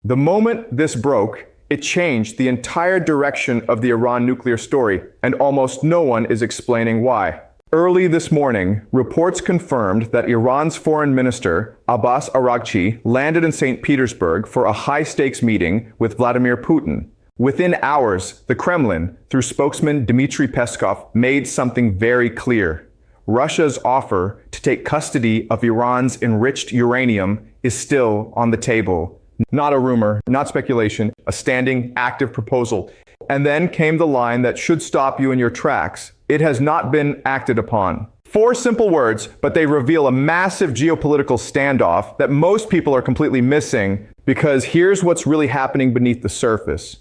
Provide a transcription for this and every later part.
The moment this broke, it changed the entire direction of the Iran nuclear story, and almost no one is explaining why. Early this morning, reports confirmed that Iran's foreign minister, Abbas Araghchi, landed in St. Petersburg for a high-stakes meeting with Vladimir Putin. Within hours, the Kremlin, through spokesman Dmitry Peskov, made something very clear. Russia's offer to take custody of Iran's enriched uranium is still on the table. Not a rumor, not speculation, a standing, active proposal. And then came the line that should stop you in your tracks. It has not been acted upon. 4 simple words, but they reveal a massive geopolitical standoff that most people are completely missing, because here's what's really happening beneath the surface.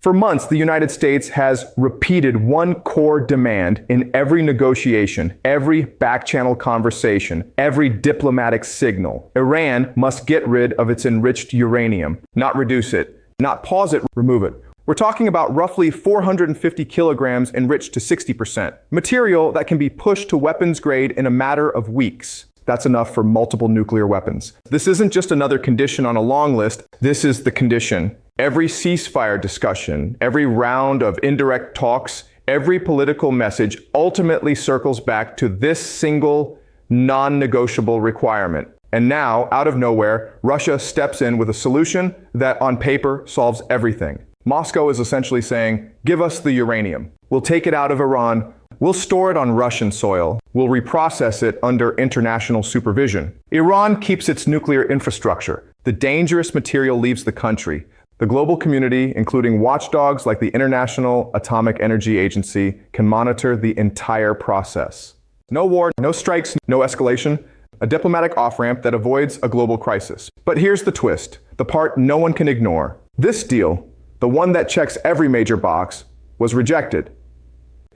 For months, the United States has repeated one core demand in every negotiation, every back-channel conversation, every diplomatic signal. Iran must get rid of its enriched uranium, not reduce it, not pause it, remove it. We're talking about roughly 450 kilograms enriched to 60%, material that can be pushed to weapons grade in a matter of weeks. That's enough for multiple nuclear weapons. This isn't just another condition on a long list, this is the condition. Every ceasefire discussion, every round of indirect talks, every political message ultimately circles back to this single, non-negotiable requirement. And now, out of nowhere, Russia steps in with a solution that on paper solves everything. Moscow is essentially saying, give us the uranium. We'll take it out of Iran. We'll store it on Russian soil. We'll reprocess it under international supervision. Iran keeps its nuclear infrastructure. The dangerous material leaves the country. The global community, including watchdogs like the International Atomic Energy Agency, can monitor the entire process. No war, no strikes, no escalation. A diplomatic off-ramp that avoids a global crisis. But here's the twist, the part no one can ignore. This deal, the one that checks every major box, was rejected.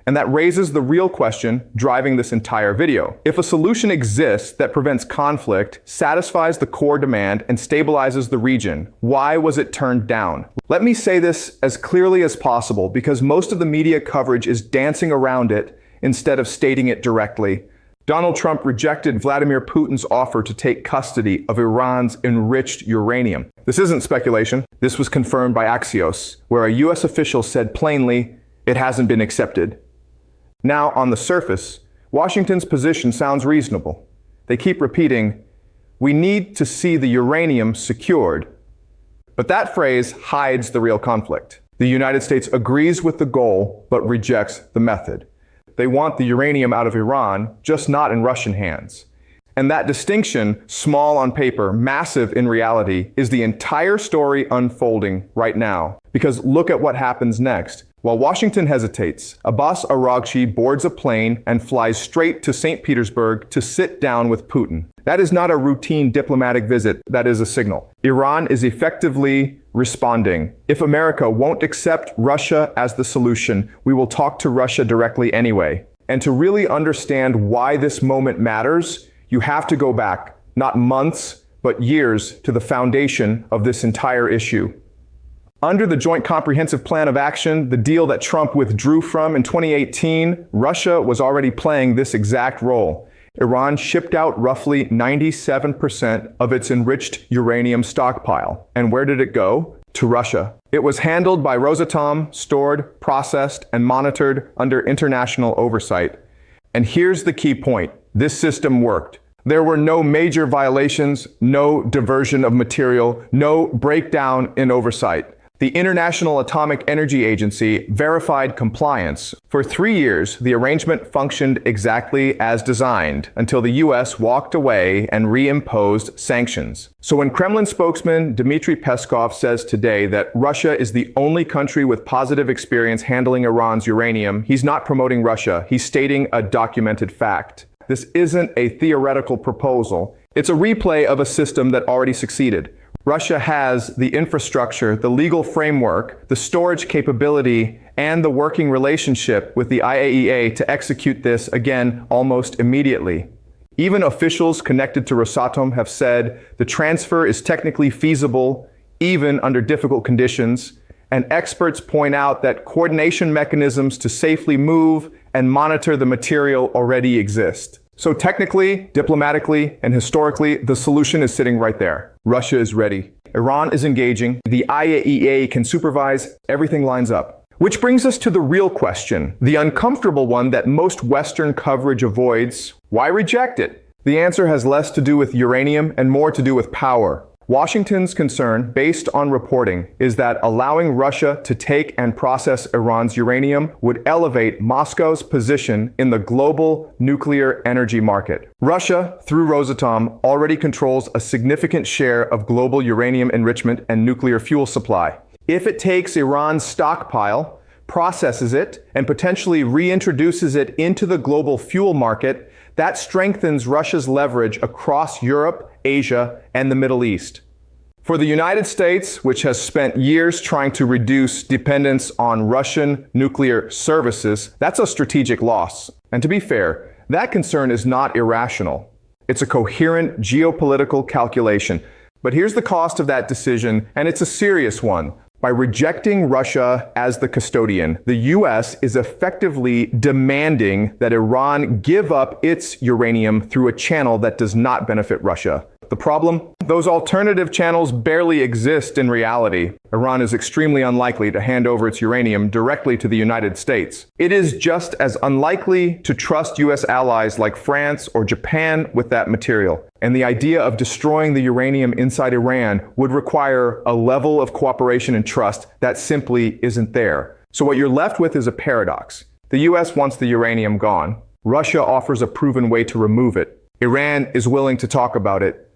And that raises the real question driving this entire video. If a solution exists that prevents conflict, satisfies the core demand, and stabilizes the region, why was it turned down? Let me say this as clearly as possible, because most of the media coverage is dancing around it instead of stating it directly. Donald Trump rejected Vladimir Putin's offer to take custody of Iran's enriched uranium. This isn't speculation. This was confirmed by Axios, where a U.S. official said plainly, it hasn't been accepted. Now, on the surface, Washington's position sounds reasonable. They keep repeating, we need to see the uranium secured. But that phrase hides the real conflict. The United States agrees with the goal, but rejects the method. They want the uranium out of Iran, just not in Russian hands. And that distinction, small on paper, massive in reality, is the entire story unfolding right now. Because look at what happens next. While Washington hesitates, Abbas Araghchi boards a plane and flies straight to St. Petersburg to sit down with Putin. That is not a routine diplomatic visit, that is a signal. Iran is effectively responding. If America won't accept Russia as the solution, we will talk to Russia directly anyway. And to really understand why this moment matters, you have to go back, not months, but years, to the foundation of this entire issue. Under the Joint Comprehensive Plan of Action, the deal that Trump withdrew from in 2018, Russia was already playing this exact role. Iran shipped out roughly 97% of its enriched uranium stockpile. And where did it go? To Russia. It was handled by Rosatom, stored, processed, and monitored under international oversight. And here's the key point. This system worked. There were no major violations, no diversion of material, no breakdown in oversight. The International Atomic Energy Agency verified compliance. For 3 years, the arrangement functioned exactly as designed until the US walked away and reimposed sanctions. So when Kremlin spokesman Dmitry Peskov says today that Russia is the only country with positive experience handling Iran's uranium, he's not promoting Russia, he's stating a documented fact. This isn't a theoretical proposal. It's a replay of a system that already succeeded. Russia has the infrastructure, the legal framework, the storage capability, and the working relationship with the IAEA to execute this again almost immediately. Even officials connected to Rosatom have said the transfer is technically feasible, even under difficult conditions, and experts point out that coordination mechanisms to safely move and monitor the material already exist. So technically, diplomatically, and historically, the solution is sitting right there. Russia is ready. Iran is engaging, the IAEA can supervise, everything lines up. Which brings us to the real question, the uncomfortable one that most Western coverage avoids. Why reject it? The answer has less to do with uranium and more to do with power. Washington's concern, based on reporting, is that allowing Russia to take and process Iran's uranium would elevate Moscow's position in the global nuclear energy market. Russia, through Rosatom, already controls a significant share of global uranium enrichment and nuclear fuel supply. If it takes Iran's stockpile, processes it, and potentially reintroduces it into the global fuel market, that strengthens Russia's leverage across Europe, Asia, and the Middle East. For the United States, which has spent years trying to reduce dependence on Russian nuclear services, that's a strategic loss. And to be fair, that concern is not irrational. It's a coherent geopolitical calculation. But here's the cost of that decision, and it's a serious one. By rejecting Russia as the custodian, the U.S. is effectively demanding that Iran give up its uranium through a channel that does not benefit Russia. The problem? Those alternative channels barely exist in reality. Iran is extremely unlikely to hand over its uranium directly to the United States. It is just as unlikely to trust U.S. allies like France or Japan with that material. And the idea of destroying the uranium inside Iran would require a level of cooperation and trust that simply isn't there. So what you're left with is a paradox. The U.S. wants the uranium gone. Russia offers a proven way to remove it. Iran is willing to talk about it.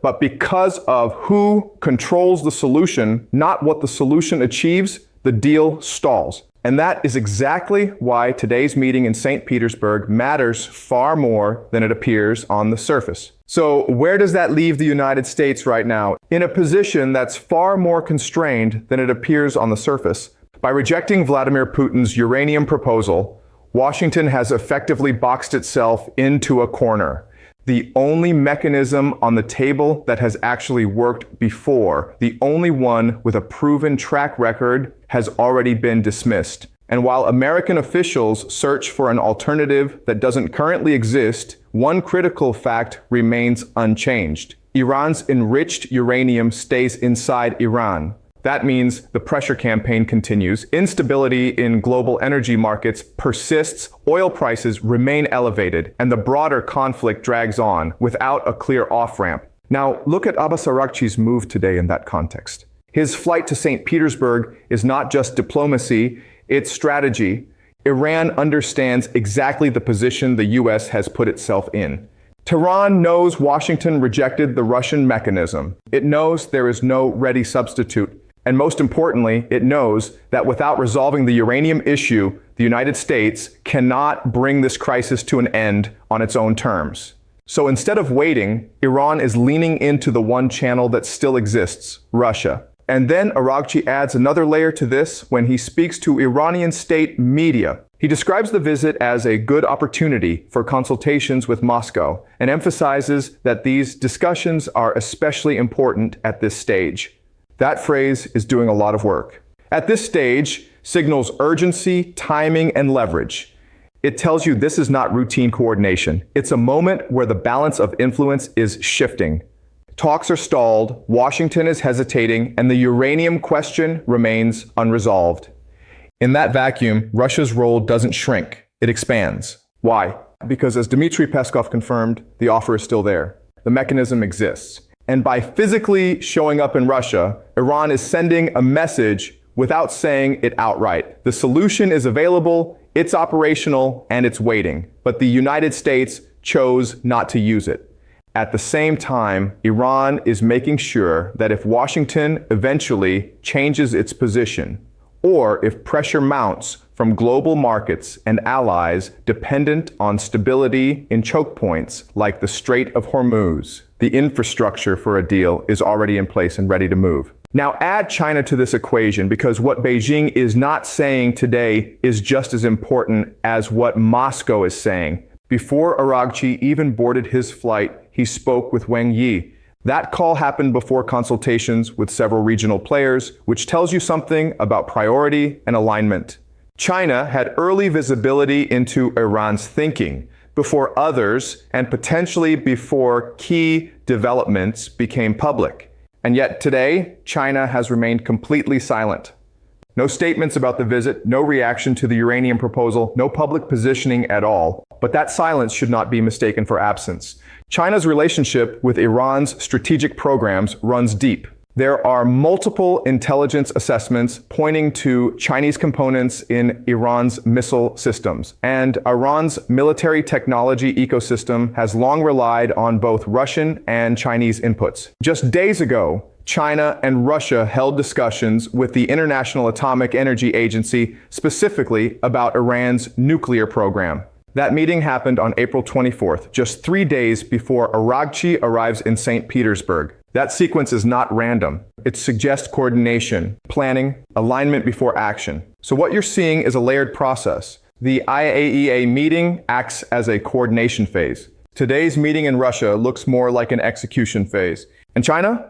But because of who controls the solution, not what the solution achieves, the deal stalls. And that is exactly why today's meeting in St. Petersburg matters far more than it appears on the surface. So where does that leave the United States right now? In a position that's far more constrained than it appears on the surface. By rejecting Vladimir Putin's uranium proposal, Washington has effectively boxed itself into a corner. The only mechanism on the table that has actually worked before, the only one with a proven track record, has already been dismissed. And while American officials search for an alternative that doesn't currently exist, one critical fact remains unchanged. Iran's enriched uranium stays inside Iran. That means the pressure campaign continues, instability in global energy markets persists, oil prices remain elevated, and the broader conflict drags on without a clear off-ramp. Now, look at Abbas Araghchi's move today in that context. His flight to St. Petersburg is not just diplomacy, it's strategy. Iran understands exactly the position the U.S. has put itself in. Tehran knows Washington rejected the Russian mechanism. It knows there is no ready substitute. And most importantly, it knows that without resolving the uranium issue, the United States cannot bring this crisis to an end on its own terms. So instead of waiting, Iran is leaning into the one channel that still exists, Russia. And then Araghchi adds another layer to this when he speaks to Iranian state media. He describes the visit as a good opportunity for consultations with Moscow and emphasizes that these discussions are especially important at this stage. That phrase is doing a lot of work. At this stage, signals urgency, timing, and leverage. It tells you this is not routine coordination. It's a moment where the balance of influence is shifting. Talks are stalled, Washington is hesitating, and the uranium question remains unresolved. In that vacuum, Russia's role doesn't shrink, it expands. Why? Because as Dmitry Peskov confirmed, the offer is still there. The mechanism exists. And by physically showing up in Russia, Iran is sending a message without saying it outright. The solution is available, it's operational, and it's waiting. But the United States chose not to use it. At the same time, Iran is making sure that if Washington eventually changes its position, or if pressure mounts from global markets and allies dependent on stability in choke points like the Strait of Hormuz, the infrastructure for a deal is already in place and ready to move. Now add China to this equation, because what Beijing is not saying today is just as important as what Moscow is saying. Before Araghchi even boarded his flight, he spoke with Wang Yi. That call happened before consultations with several regional players, which tells you something about priority and alignment. China had early visibility into Iran's thinking before others, and potentially before key developments became public. And yet today, China has remained completely silent. No statements about the visit, no reaction to the uranium proposal, no public positioning at all. But that silence should not be mistaken for absence. China's relationship with Iran's strategic programs runs deep. There are multiple intelligence assessments pointing to Chinese components in Iran's missile systems. And Iran's military technology ecosystem has long relied on both Russian and Chinese inputs. Just days ago, China and Russia held discussions with the International Atomic Energy Agency specifically about Iran's nuclear program. That meeting happened on April 24th, just 3 days before Aragchi arrives in St. Petersburg. That sequence is not random. It suggests coordination, planning, alignment before action. So what you're seeing is a layered process. The IAEA meeting acts as a coordination phase. Today's meeting in Russia looks more like an execution phase. And China?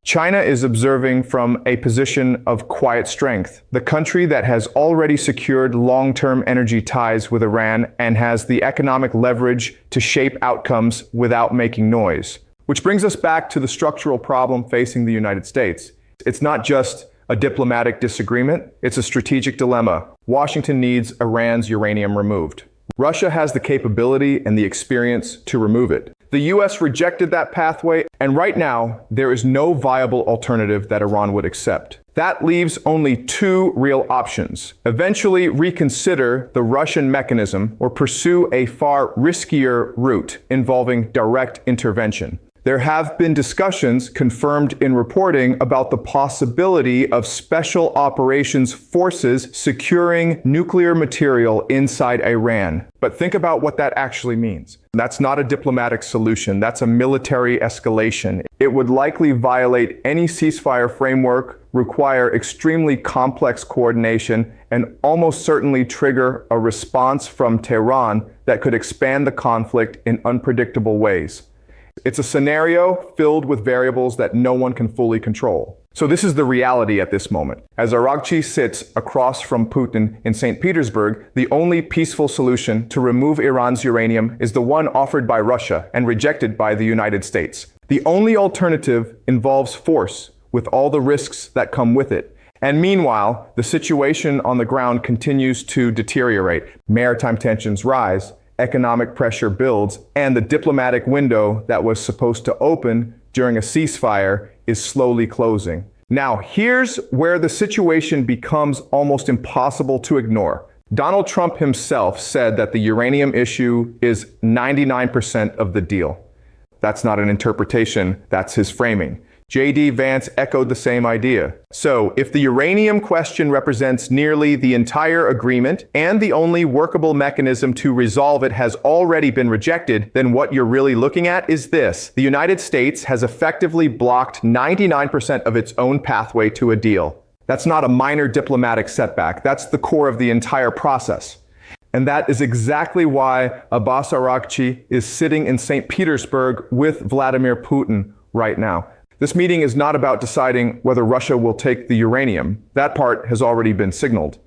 China is observing from a position of quiet strength. The country that has already secured long-term energy ties with Iran and has the economic leverage to shape outcomes without making noise. Which brings us back to the structural problem facing the United States. It's not just a diplomatic disagreement, it's a strategic dilemma. Washington needs Iran's uranium removed. Russia has the capability and the experience to remove it. The US rejected that pathway, and right now, there is no viable alternative that Iran would accept. That leaves only two real options. Eventually reconsider the Russian mechanism or pursue a far riskier route involving direct intervention. There have been discussions confirmed in reporting about the possibility of special operations forces securing nuclear material inside Iran. But think about what that actually means. That's not a diplomatic solution. That's a military escalation. It would likely violate any ceasefire framework, require extremely complex coordination, and almost certainly trigger a response from Tehran that could expand the conflict in unpredictable ways. It's a scenario filled with variables that no one can fully control. So this is the reality at this moment. As Aragchi sits across from Putin in St. Petersburg, the only peaceful solution to remove Iran's uranium is the one offered by Russia and rejected by the United States. The only alternative involves force, with all the risks that come with it. And meanwhile, the situation on the ground continues to deteriorate. Maritime tensions rise, economic pressure builds, and the diplomatic window that was supposed to open during a ceasefire is slowly closing. Now, here's where the situation becomes almost impossible to ignore. Donald Trump himself said that the uranium issue is 99% of the deal. That's not an interpretation, that's his framing. J.D. Vance echoed the same idea. So, if the uranium question represents nearly the entire agreement and the only workable mechanism to resolve it has already been rejected, then what you're really looking at is this. The United States has effectively blocked 99% of its own pathway to a deal. That's not a minor diplomatic setback. That's the core of the entire process. And that is exactly why Abbas Aragchi is sitting in St. Petersburg with Vladimir Putin right now. This meeting is not about deciding whether Russia will take the uranium. That part has already been signaled.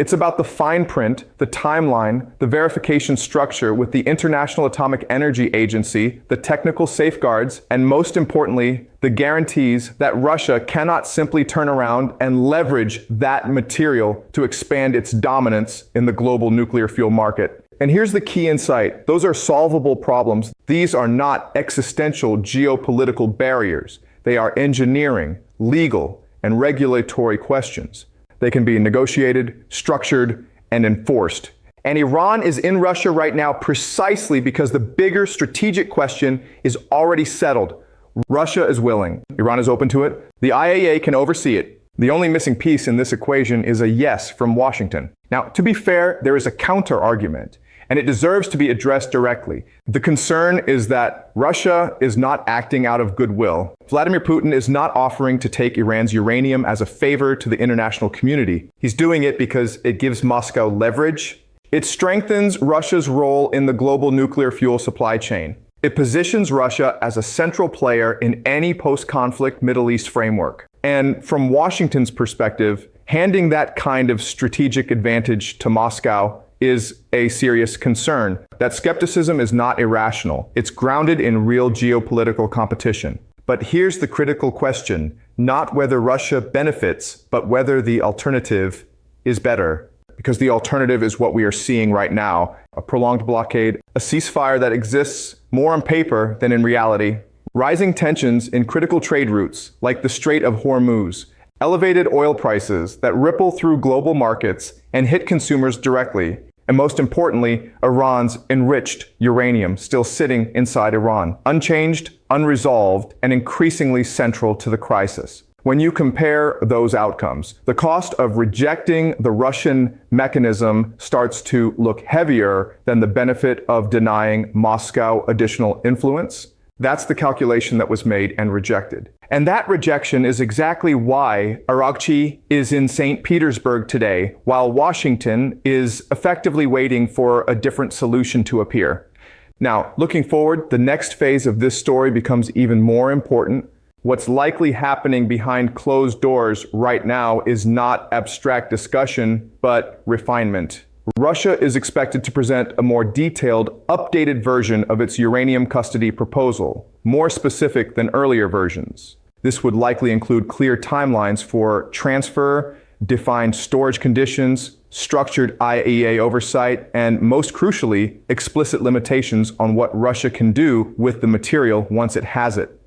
It's about the fine print, the timeline, the verification structure with the International Atomic Energy Agency, the technical safeguards, and most importantly, the guarantees that Russia cannot simply turn around and leverage that material to expand its dominance in the global nuclear fuel market. And here's the key insight. Those are solvable problems. These are not existential geopolitical barriers. They are engineering, legal, and regulatory questions. They can be negotiated, structured, and enforced. And Iran is in Russia right now precisely because the bigger strategic question is already settled. Russia is willing. Iran is open to it. The IAEA can oversee it. The only missing piece in this equation is a yes from Washington. Now, to be fair, there is a counter-argument, and it deserves to be addressed directly. The concern is that Russia is not acting out of goodwill. Vladimir Putin is not offering to take Iran's uranium as a favor to the international community. He's doing it because it gives Moscow leverage. It strengthens Russia's role in the global nuclear fuel supply chain. It positions Russia as a central player in any post-conflict Middle East framework. And from Washington's perspective, handing that kind of strategic advantage to Moscow is a serious concern. That skepticism is not irrational. It's grounded in real geopolitical competition. But here's the critical question, not whether Russia benefits, but whether the alternative is better. Because the alternative is what we are seeing right now, a prolonged blockade, a ceasefire that exists more on paper than in reality, rising tensions in critical trade routes like the Strait of Hormuz, elevated oil prices that ripple through global markets and hit consumers directly, and most importantly, Iran's enriched uranium still sitting inside Iran, unchanged, unresolved, and increasingly central to the crisis. When you compare those outcomes, the cost of rejecting the Russian mechanism starts to look heavier than the benefit of denying Moscow additional influence. That's the calculation that was made and rejected. And that rejection is exactly why Araghchi is in St. Petersburg today, while Washington is effectively waiting for a different solution to appear. Now, looking forward, the next phase of this story becomes even more important. What's likely happening behind closed doors right now is not abstract discussion, but refinement. Russia is expected to present a more detailed, updated version of its uranium custody proposal, more specific than earlier versions. This would likely include clear timelines for transfer, defined storage conditions, structured IAEA oversight, and most crucially, explicit limitations on what Russia can do with the material once it has it.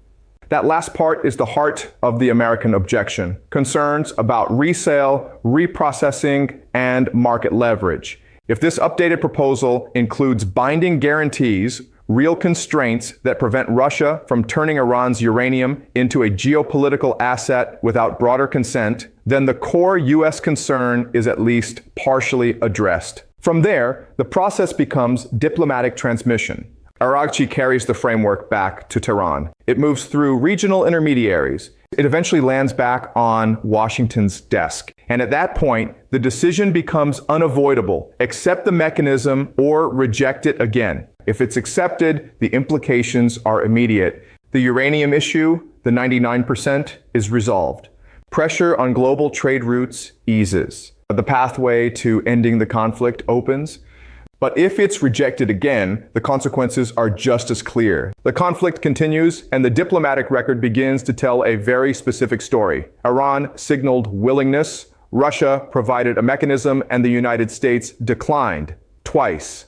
That last part is the heart of the American objection. Concerns about resale, reprocessing, and market leverage. If this updated proposal includes binding guarantees, real constraints that prevent Russia from turning Iran's uranium into a geopolitical asset without broader consent, then the core U.S. concern is at least partially addressed. From there, the process becomes diplomatic transmission. Araghchi carries the framework back to Tehran. It moves through regional intermediaries. It eventually lands back on Washington's desk. And at that point, the decision becomes unavoidable. Accept the mechanism or reject it again. If it's accepted, the implications are immediate. The uranium issue, the 99%, is resolved. Pressure on global trade routes eases. The pathway to ending the conflict opens. But if it's rejected again, the consequences are just as clear. The conflict continues, and the diplomatic record begins to tell a very specific story. Iran signaled willingness, Russia provided a mechanism, and the United States declined twice.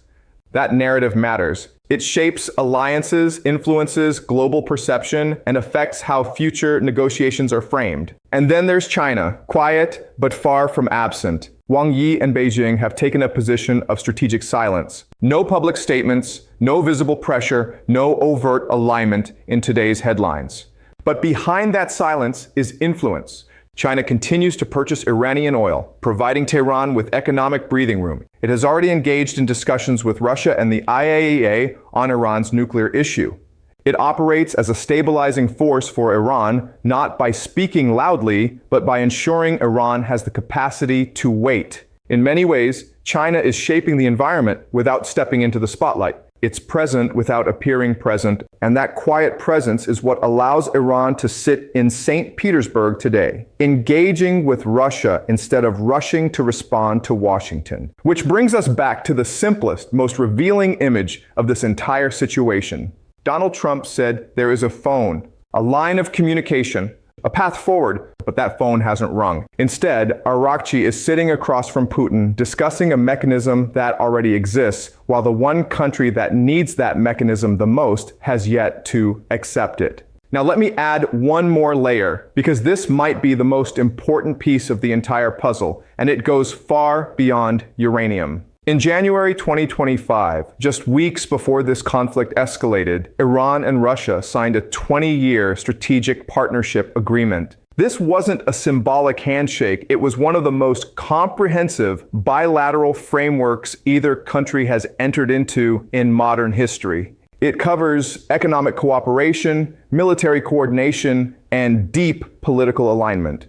That narrative matters. It shapes alliances, influences global perception, and affects how future negotiations are framed. And then there's China, quiet but far from absent. Wang Yi and Beijing have taken a position of strategic silence. No public statements, no visible pressure, no overt alignment in today's headlines. But behind that silence is influence. China continues to purchase Iranian oil, providing Tehran with economic breathing room. It has already engaged in discussions with Russia and the IAEA on Iran's nuclear issue. It operates as a stabilizing force for Iran, not by speaking loudly, but by ensuring Iran has the capacity to wait. In many ways, China is shaping the environment without stepping into the spotlight. It's present without appearing present, and that quiet presence is what allows Iran to sit in St. Petersburg today, engaging with Russia instead of rushing to respond to Washington. Which brings us back to the simplest, most revealing image of this entire situation. Donald Trump said there is a phone, a line of communication, a path forward, but that phone hasn't rung. Instead, Araghchi is sitting across from Putin discussing a mechanism that already exists, while the one country that needs that mechanism the most has yet to accept it. Now let me add one more layer, because this might be the most important piece of the entire puzzle, and it goes far beyond uranium. In January 2025, just weeks before this conflict escalated, Iran and Russia signed a 20-year strategic partnership agreement. This wasn't a symbolic handshake. It was one of the most comprehensive bilateral frameworks either country has entered into in modern history. It covers economic cooperation, military coordination, and deep political alignment.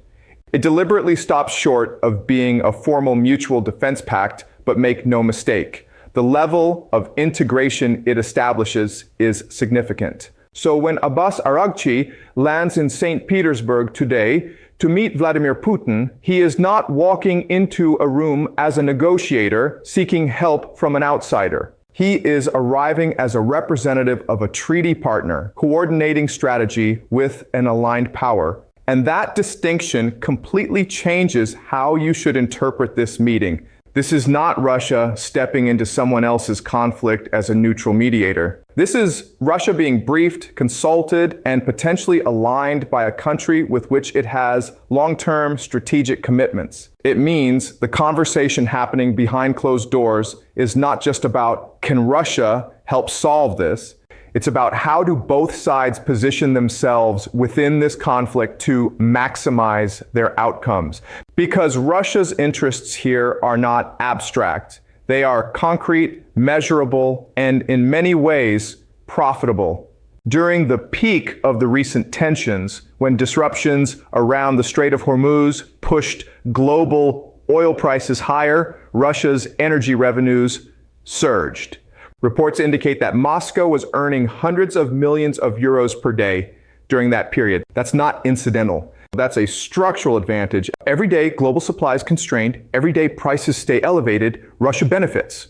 It deliberately stops short of being a formal mutual defense pact, but make no mistake, the level of integration it establishes is significant. So when Abbas Araghchi lands in St. Petersburg today to meet Vladimir Putin, he is not walking into a room as a negotiator seeking help from an outsider. He is arriving as a representative of a treaty partner, coordinating strategy with an aligned power. And that distinction completely changes how you should interpret this meeting. This is not Russia stepping into someone else's conflict as a neutral mediator. This is Russia being briefed, consulted, and potentially aligned by a country with which it has long-term strategic commitments. It means the conversation happening behind closed doors is not just about, can Russia help solve this? It's about how do both sides position themselves within this conflict to maximize their outcomes. Because Russia's interests here are not abstract. They are concrete, measurable, and in many ways profitable. During the peak of the recent tensions, when disruptions around the Strait of Hormuz pushed global oil prices higher, Russia's energy revenues surged. Reports indicate that Moscow was earning hundreds of millions of euros per day during that period. That's not incidental. That's a structural advantage. Every day global supply is constrained, every day prices stay elevated, Russia benefits.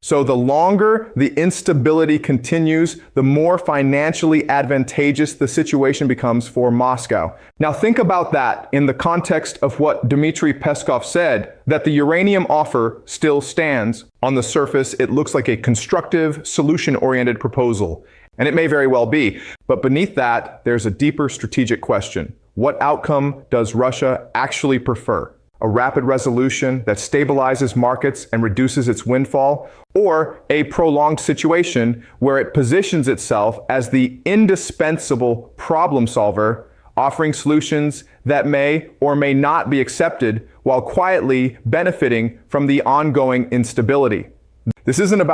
So the longer the instability continues, the more financially advantageous the situation becomes for Moscow. Now think about that in the context of what Dmitry Peskov said, that the uranium offer still stands. On the surface, it looks like a constructive, solution-oriented proposal. And it may very well be. But beneath that, there's a deeper strategic question. What outcome does Russia actually prefer? A rapid resolution that stabilizes markets and reduces its windfall, or a prolonged situation where it positions itself as the indispensable problem solver, offering solutions that may or may not be accepted while quietly benefiting from the ongoing instability. This isn't about